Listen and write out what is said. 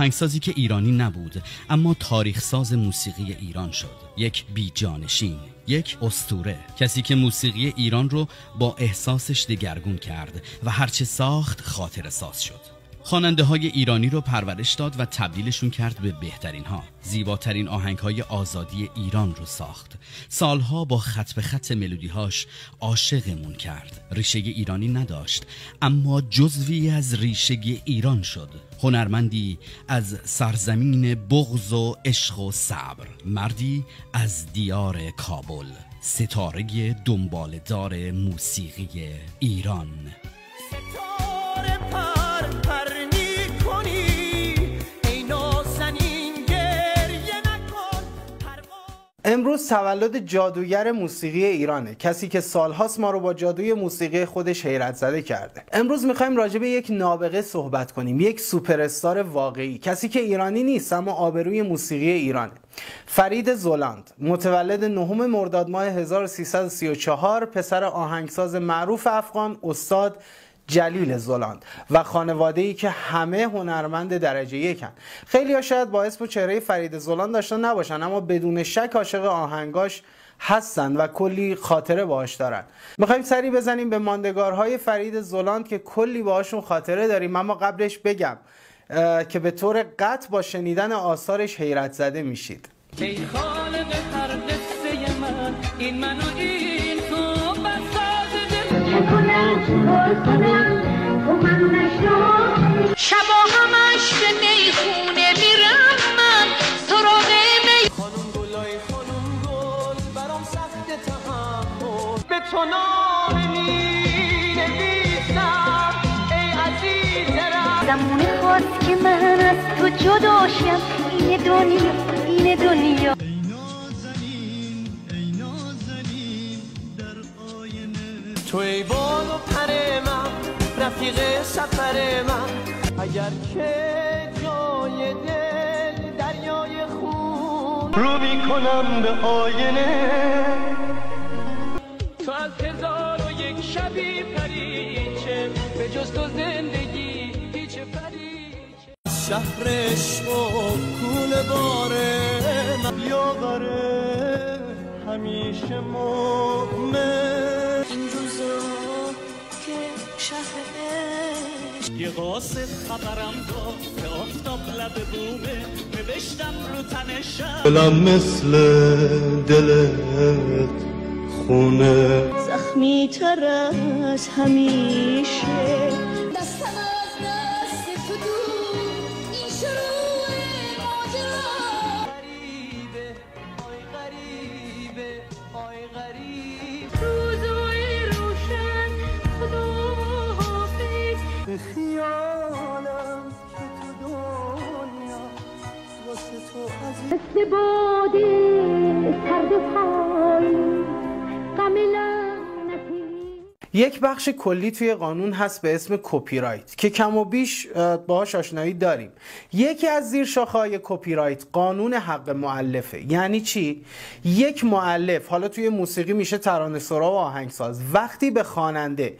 آهنگسازی که ایرانی نبود اما تاریخ ساز موسیقی ایران شد، یک بیجانشین، یک اسطوره، کسی که موسیقی ایران رو با احساسش دگرگون کرد و هرچه ساخت خاطره ساز شد. خواننده های ایرانی رو پرورش داد و تبدیلشون کرد به بهترین ها. زیباترین آهنگ های آزادی ایران رو ساخت. سالها با خط به خط ملودی هاش عاشقمون کرد. ریشه ایرانی نداشت اما جزوی از ریشه ایران شد. هنرمندی از سرزمین بغض و عشق و صبر، مردی از دیار کابل، ستاره دنباله‌دار موسیقی ایران. امروز تولد جادوگر موسیقی ایرانه، کسی که سالهاست ما رو با جادوی موسیقی خودش حیرت زده کرده. امروز میخوایم راجع به یک نابغه صحبت کنیم، یک سوپر استار واقعی، کسی که ایرانی نیست اما آبروی موسیقی ایرانه. فرید زلاند، متولد 9 مرداد ماه 1334، پسر آهنگساز معروف افغان استاد جلیل زلاند و خانواده‌ای که همه هنرمند درجه یکن. خیلی‌ها شاید با اسم و چهره فرید زلاند آشنا نباشن اما بدون شک عاشق آهنگاش هستن و کلی خاطره باهاش دارن. میخوایم سری بزنیم به ماندگارهای فرید زلاند که کلی باهاشون خاطره داریم، اما قبلش بگم که به طور قطع با شنیدن آثارش حیرت زده میشید. ای خالق هر قصه من، این من و این تو شبا همش به میخونه میرم من سراغ می. خانم گلای خانم گل برام سخت تحمل، به تو نامه می نویسم ای عزیز دلم. زمونه خواست که من از تو جدا شم، این دنیا تو ای بال و پر من، رفیق سفر من، اگر که جای دل دریای خون رو میکنم به آینه. تو از 1001 شبی پریچه، به جز تو زندگی هیچ پریچه. شهر عشق و کوله باره من بیاوره همیشه مؤمن. یه قاصد خبرم داد که آفتاب لب بومه، نوشتم رو تنشم دلم مثل دلت خونه، زخمی تر از همیشه. دستم از دست تو دور، این شروع ماجرا. غریبه آی غریبه آی غریب. روزای روشن خدا به خیالم که تو دنیا واسه تو عزیز. مثل باده سرد پایی غم لعنتی. یک بخش کلی توی قانون هست به اسم کپی رایت که کم و بیش باهاش آشنایی داریم. یکی از زیر شاخه‌های کپی رایت قانون حق مؤلفه. یعنی چی؟ یک مؤلف، حالا توی موسیقی میشه ترانه‌سرا و آهنگساز، وقتی به خواننده